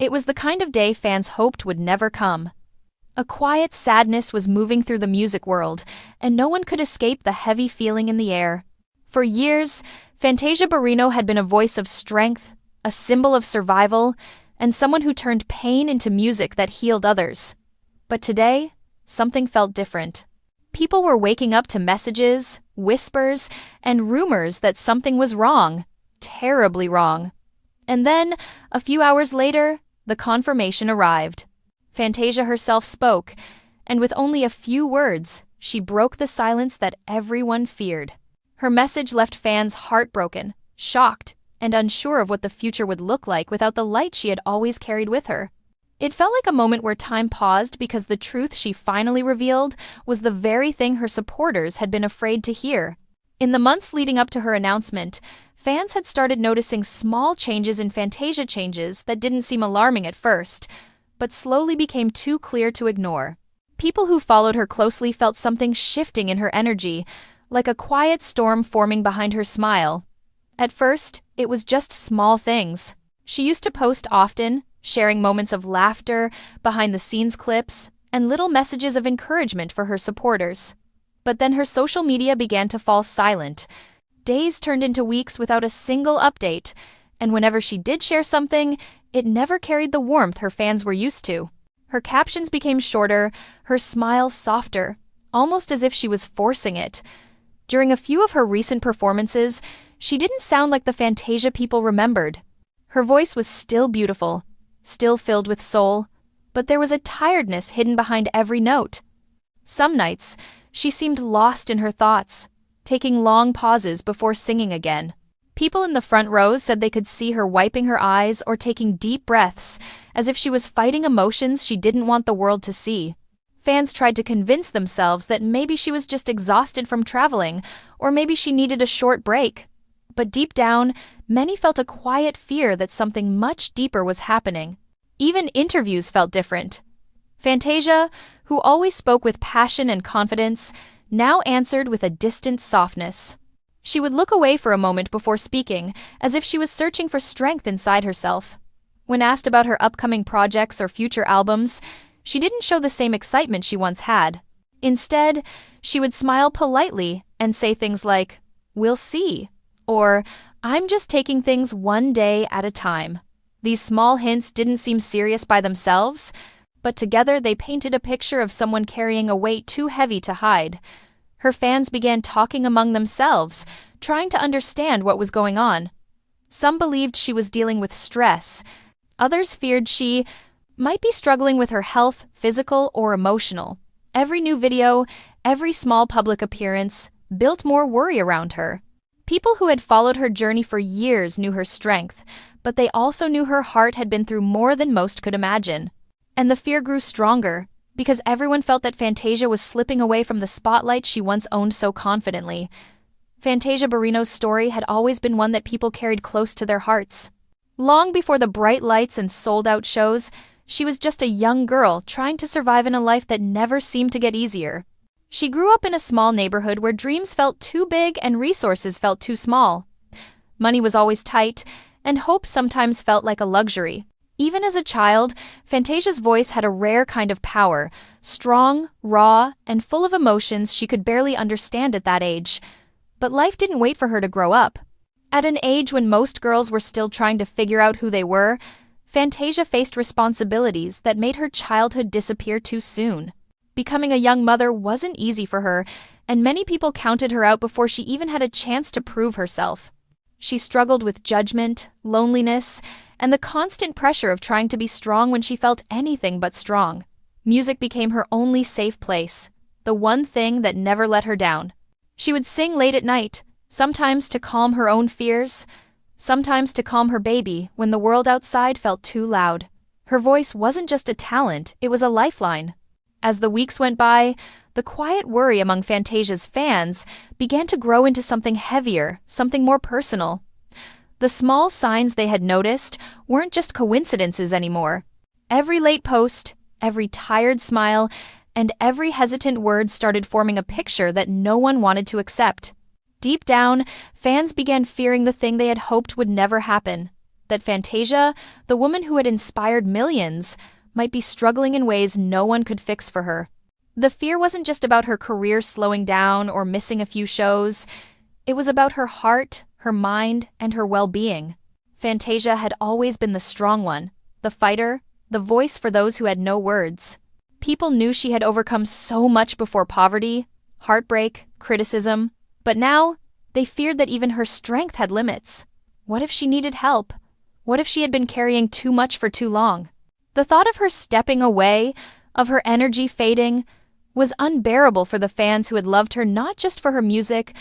It was the kind of day fans hoped would never come. A quiet sadness was moving through the music world, and no one could escape the heavy feeling in the air. For years, Fantasia Barrino had been a voice of strength, a symbol of survival, and someone who turned pain into music that healed others. But today, something felt different. People were waking up to messages, whispers, and rumors that something was wrong, terribly wrong. And then, a few hours later, the confirmation arrived. Fantasia herself spoke, and with only a few words, she broke the silence that everyone feared. Her message left fans heartbroken, shocked, and unsure of what the future would look like without the light she had always carried with her. It felt like a moment where time paused because the truth she finally revealed was the very thing her supporters had been afraid to hear. In the months leading up to her announcement, fans had started noticing small changes in Fantasia changes that didn't seem alarming at first, but slowly became too clear to ignore. People who followed her closely felt something shifting in her energy, like a quiet storm forming behind her smile. At first, it was just small things. She used to post often, sharing moments of laughter, behind-the-scenes clips, and little messages of encouragement for her supporters. But then her social media began to fall silent. Days turned into weeks without a single update, and whenever she did share something, it never carried the warmth her fans were used to. Her captions became shorter, her smile softer, almost as if she was forcing it. During a few of her recent performances, she didn't sound like the Fantasia people remembered. Her voice was still beautiful, still filled with soul, but there was a tiredness hidden behind every note. Some nights, she seemed lost in her thoughts, taking long pauses before singing again. People in the front rows said they could see her wiping her eyes or taking deep breaths, as if she was fighting emotions she didn't want the world to see. Fans tried to convince themselves that maybe she was just exhausted from traveling, or maybe she needed a short break. But deep down, many felt a quiet fear that something much deeper was happening. Even interviews felt different. Fantasia, who always spoke with passion and confidence, now answered with a distant softness. She would look away for a moment before speaking, as if she was searching for strength inside herself. When asked about her upcoming projects or future albums, she didn't show the same excitement she once had. Instead, she would smile politely and say things like, "We'll see," or "I'm just taking things one day at a time." These small hints didn't seem serious by themselves, but together they painted a picture of someone carrying a weight too heavy to hide. Her fans began talking among themselves, trying to understand what was going on. Some believed she was dealing with stress. Others feared she might be struggling with her health, physical or emotional. Every new video, every small public appearance, built more worry around her. People who had followed her journey for years knew her strength, but they also knew her heart had been through more than most could imagine. And the fear grew stronger, because everyone felt that Fantasia was slipping away from the spotlight she once owned so confidently. Fantasia Barrino's story had always been one that people carried close to their hearts. Long before the bright lights and sold-out shows, she was just a young girl trying to survive in a life that never seemed to get easier. She grew up in a small neighborhood where dreams felt too big and resources felt too small. Money was always tight, and hope sometimes felt like a luxury. Even as a child, Fantasia's voice had a rare kind of power, strong, raw, and full of emotions she could barely understand at that age. But life didn't wait for her to grow up. At an age when most girls were still trying to figure out who they were, Fantasia faced responsibilities that made her childhood disappear too soon. Becoming a young mother wasn't easy for her, and many people counted her out before she even had a chance to prove herself. She struggled with judgment, loneliness, and the constant pressure of trying to be strong when she felt anything but strong. Music became her only safe place, the one thing that never let her down. She would sing late at night, sometimes to calm her own fears, sometimes to calm her baby when the world outside felt too loud. Her voice wasn't just a talent, it was a lifeline. As the weeks went by, the quiet worry among Fantasia's fans began to grow into something heavier, something more personal. The small signs they had noticed weren't just coincidences anymore. Every late post, every tired smile, and every hesitant word started forming a picture that no one wanted to accept. Deep down, fans began fearing the thing they had hoped would never happen, that Fantasia, the woman who had inspired millions, might be struggling in ways no one could fix for her. The fear wasn't just about her career slowing down or missing a few shows. It was about her heart, her mind, and her well-being. Fantasia had always been the strong one, the fighter, the voice for those who had no words. People knew she had overcome so much before: poverty, heartbreak, criticism. But now, they feared that even her strength had limits. What if she needed help? What if she had been carrying too much for too long? The thought of her stepping away, of her energy fading, was unbearable for the fans who had loved her not just for her music,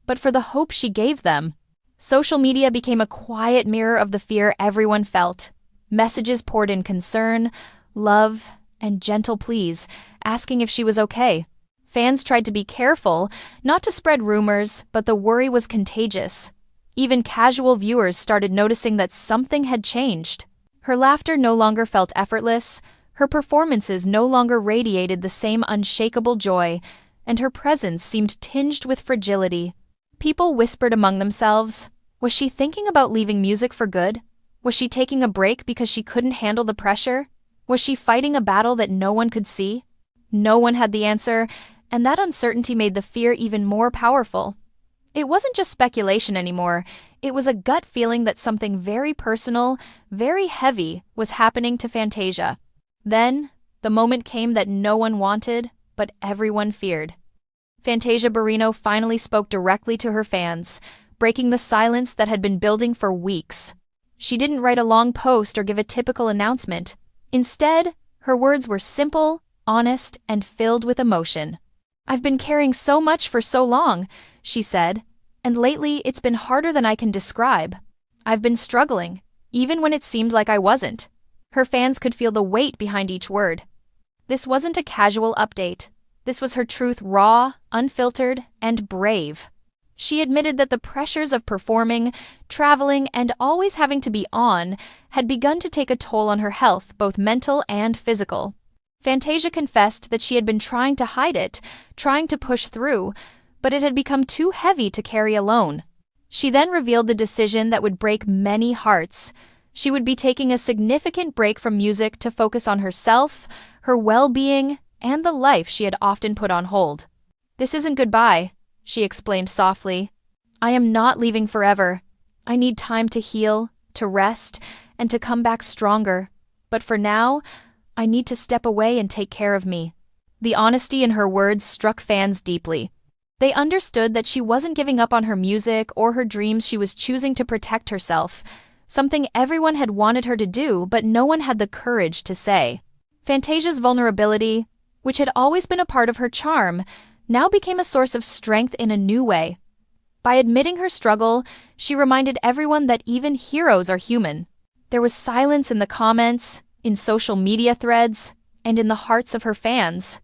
but for the hope she gave them. Social media became a quiet mirror of the fear everyone felt. Messages poured in concern, love, and gentle pleas, asking if she was okay. Fans tried to be careful, not to spread rumors, but the worry was contagious. Even casual viewers started noticing that something had changed. Her laughter no longer felt effortless, her performances no longer radiated the same unshakable joy, and her presence seemed tinged with fragility. People whispered among themselves, was she thinking about leaving music for good? Was she taking a break because she couldn't handle the pressure? Was she fighting a battle that no one could see? No one had the answer, and that uncertainty made the fear even more powerful. It wasn't just speculation anymore, it was a gut feeling that something very personal, very heavy, was happening to Fantasia. Then, the moment came that no one wanted, but everyone feared. Fantasia Barrino finally spoke directly to her fans, breaking the silence that had been building for weeks. She didn't write a long post or give a typical announcement. Instead, her words were simple, honest, and filled with emotion. "I've been carrying so much for so long," she said, "and lately it's been harder than I can describe. I've been struggling, even when it seemed like I wasn't." Her fans could feel the weight behind each word. This wasn't a casual update. This was her truth, raw, unfiltered, and brave. She admitted that the pressures of performing, traveling, and always having to be on had begun to take a toll on her health, both mental and physical. Fantasia confessed that she had been trying to hide it, trying to push through, but it had become too heavy to carry alone. She then revealed the decision that would break many hearts. She would be taking a significant break from music to focus on herself, her well-being, and the life she had often put on hold. "This isn't goodbye," she explained softly. "I am not leaving forever. I need time to heal, to rest, and to come back stronger. But for now, I need to step away and take care of me." The honesty in her words struck fans deeply. They understood that she wasn't giving up on her music or her dreams, she was choosing to protect herself, something everyone had wanted her to do, but no one had the courage to say. Fantasia's vulnerability, which had always been a part of her charm, now became a source of strength in a new way. By admitting her struggle, she reminded everyone that even heroes are human. There was silence in the comments, in social media threads, and in the hearts of her fans.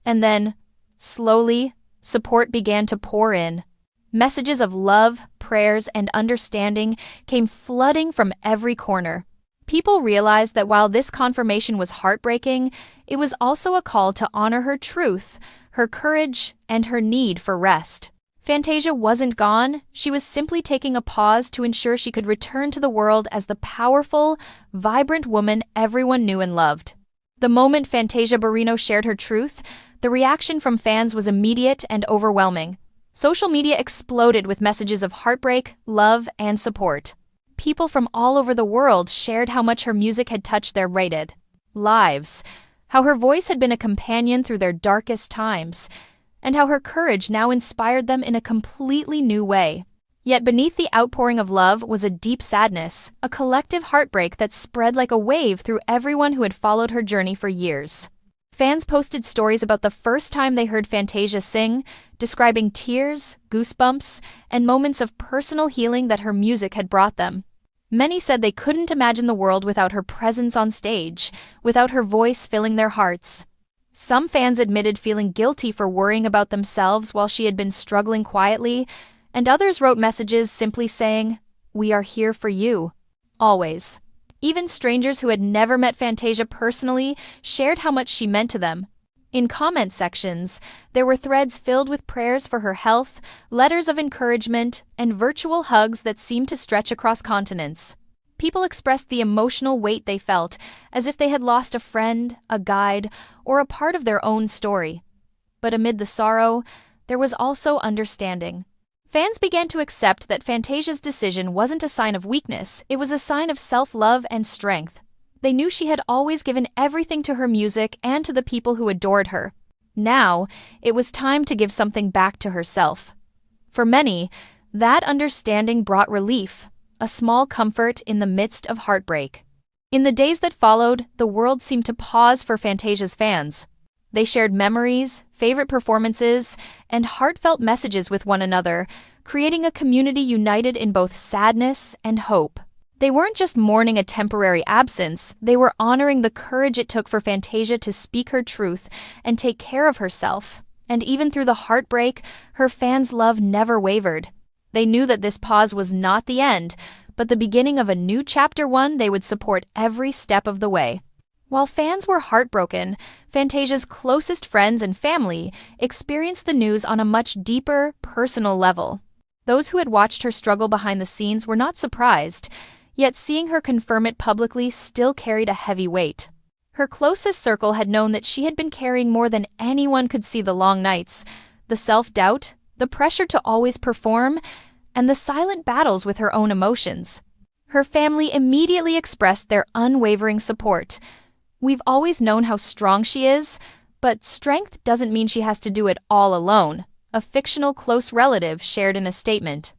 And then, slowly, support began to pour in. Messages of love, prayers, and understanding came flooding from every corner. People realized that while this confirmation was heartbreaking, it was also a call to honor her truth, her courage, and her need for rest. Fantasia wasn't gone, she was simply taking a pause to ensure she could return to the world as the powerful, vibrant woman everyone knew and loved. The moment Fantasia Barrino shared her truth, the reaction from fans was immediate and overwhelming. Social media exploded with messages of heartbreak, love, and support. People from all over the world shared how much her music had touched their rated lives, how her voice had been a companion through their darkest times, and how her courage now inspired them in a completely new way. Yet beneath the outpouring of love was a deep sadness, a collective heartbreak that spread like a wave through everyone who had followed her journey for years. Fans posted stories about the first time they heard Fantasia sing, describing tears, goosebumps, and moments of personal healing that her music had brought them. Many said they couldn't imagine the world without her presence on stage, without her voice filling their hearts. Some fans admitted feeling guilty for worrying about themselves while she had been struggling quietly, and others wrote messages simply saying, "We are here for you, always." Even strangers who had never met Fantasia personally shared how much she meant to them. In comment sections, there were threads filled with prayers for her health, letters of encouragement, and virtual hugs that seemed to stretch across continents. People expressed the emotional weight they felt, as if they had lost a friend, a guide, or a part of their own story. But amid the sorrow, there was also understanding. Fans began to accept that Fantasia's decision wasn't a sign of weakness, it was a sign of self-love and strength. They knew she had always given everything to her music and to the people who adored her. Now, it was time to give something back to herself. For many, that understanding brought relief, a small comfort in the midst of heartbreak. In the days that followed, the world seemed to pause for Fantasia's fans. They shared memories, favorite performances, and heartfelt messages with one another, creating a community united in both sadness and hope. They weren't just mourning a temporary absence, they were honoring the courage it took for Fantasia to speak her truth and take care of herself. And even through the heartbreak, her fans' love never wavered. They knew that this pause was not the end, but the beginning of a new chapter, one they would support every step of the way. While fans were heartbroken, Fantasia's closest friends and family experienced the news on a much deeper, personal level. Those who had watched her struggle behind the scenes were not surprised, yet seeing her confirm it publicly still carried a heavy weight. Her closest circle had known that she had been carrying more than anyone could see: the long nights, the self-doubt, the pressure to always perform, and the silent battles with her own emotions. Her family immediately expressed their unwavering support. "We've always known how strong she is, but strength doesn't mean she has to do it all alone," a fictional close relative shared in a statement.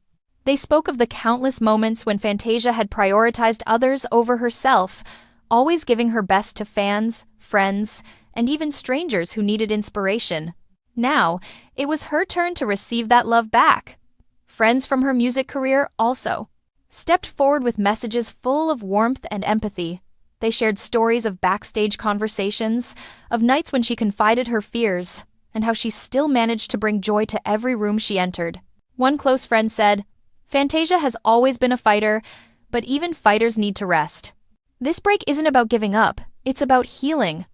They spoke of the countless moments when Fantasia had prioritized others over herself, always giving her best to fans, friends, and even strangers who needed inspiration. Now, it was her turn to receive that love back. Friends from her music career also stepped forward with messages full of warmth and empathy. They shared stories of backstage conversations, of nights when she confided her fears, and how she still managed to bring joy to every room she entered. One close friend said, "Fantasia has always been a fighter, but even fighters need to rest. This break isn't about giving up, it's about healing."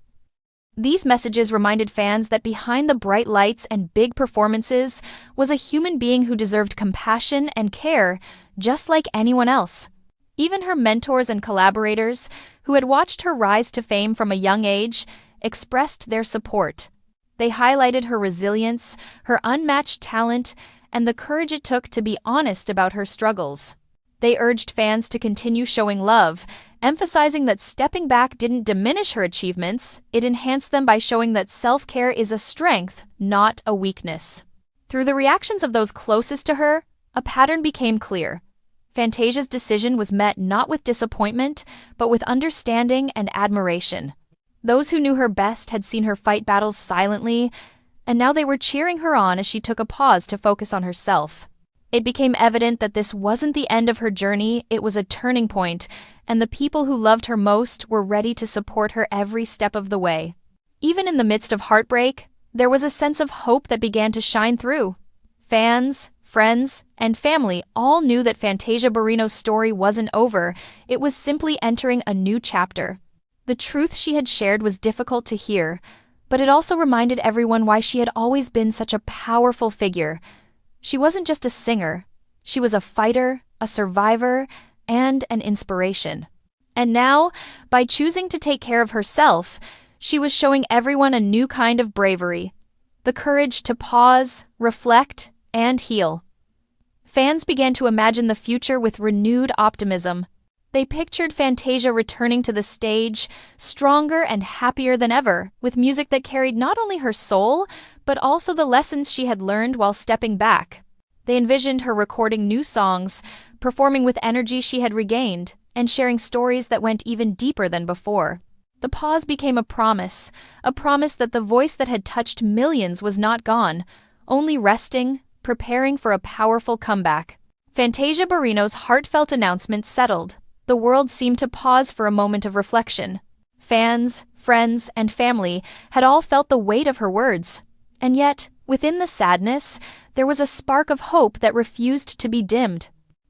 These messages reminded fans that behind the bright lights and big performances was a human being who deserved compassion and care, just like anyone else. Even her mentors and collaborators, who had watched her rise to fame from a young age, expressed their support. They highlighted her resilience, her unmatched talent, and the courage it took to be honest about her struggles. They urged fans to continue showing love, emphasizing that stepping back didn't diminish her achievements, it enhanced them by showing that self-care is a strength, not a weakness. Through the reactions of those closest to her, a pattern became clear. Fantasia's decision was met not with disappointment, but with understanding and admiration. Those who knew her best had seen her fight battles silently, and now they were cheering her on as she took a pause to focus on herself. It became evident that this wasn't the end of her journey, it was a turning point, and the people who loved her most were ready to support her every step of the way. Even in the midst of heartbreak, there was a sense of hope that began to shine through. Fans, friends, and family all knew that Fantasia Barrino's story wasn't over, it was simply entering a new chapter. The truth she had shared was difficult to hear, but it also reminded everyone why she had always been such a powerful figure. She wasn't just a singer, she was a fighter, a survivor, and an inspiration. And now, by choosing to take care of herself, she was showing everyone a new kind of bravery, the courage to pause, reflect, and heal. Fans began to imagine the future with renewed optimism. They pictured Fantasia returning to the stage, stronger and happier than ever, with music that carried not only her soul, but also the lessons she had learned while stepping back. They envisioned her recording new songs, performing with energy she had regained, and sharing stories that went even deeper than before. The pause became a promise that the voice that had touched millions was not gone, only resting, preparing for a powerful comeback. Fantasia Barrino's heartfelt announcement settled. The world seemed to pause for a moment of reflection. Fans, friends, and family had all felt the weight of her words. And yet, within the sadness, there was a spark of hope that refused to be dimmed.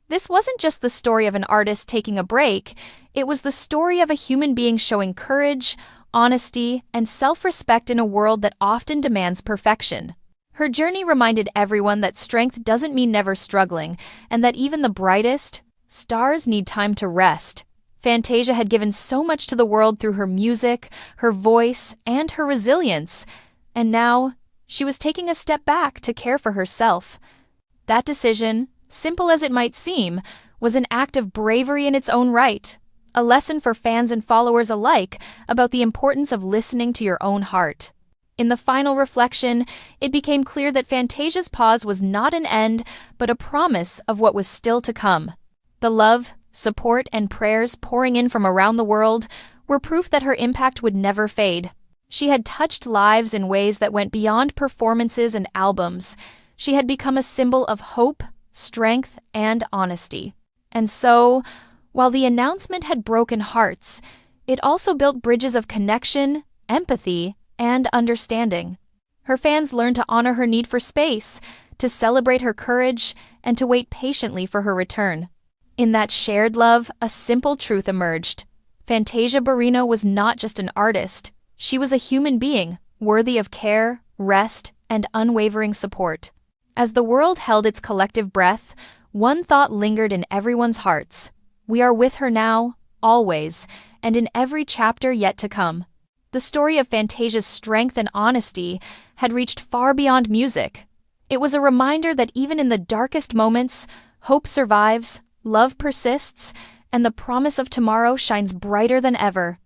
This wasn't just the story of an artist taking a break, it was the story of a human being showing courage, honesty, and self-respect in a world that often demands perfection. Her journey reminded everyone that strength doesn't mean never struggling, and that even the brightest stars need time to rest. Fantasia had given so much to the world through her music, her voice, and her resilience, and now she was taking a step back to care for herself. That decision, simple as it might seem, was an act of bravery in its own right, a lesson for fans and followers alike about the importance of listening to your own heart. In the final reflection, it became clear that Fantasia's pause was not an end, but a promise of what was still to come. The love, support, and prayers pouring in from around the world were proof that her impact would never fade. She had touched lives in ways that went beyond performances and albums. She had become a symbol of hope, strength, and honesty. And so, while the announcement had broken hearts, it also built bridges of connection, empathy, and understanding. Her fans learned to honor her need for space, to celebrate her courage, and to wait patiently for her return. In that shared love, a simple truth emerged. Fantasia Barrino was not just an artist. She was a human being, worthy of care, rest, and unwavering support. As the world held its collective breath, one thought lingered in everyone's hearts. We are with her now, always, and in every chapter yet to come. The story of Fantasia's strength and honesty had reached far beyond music. It was a reminder that even in the darkest moments, hope survives, love persists, and the promise of tomorrow shines brighter than ever.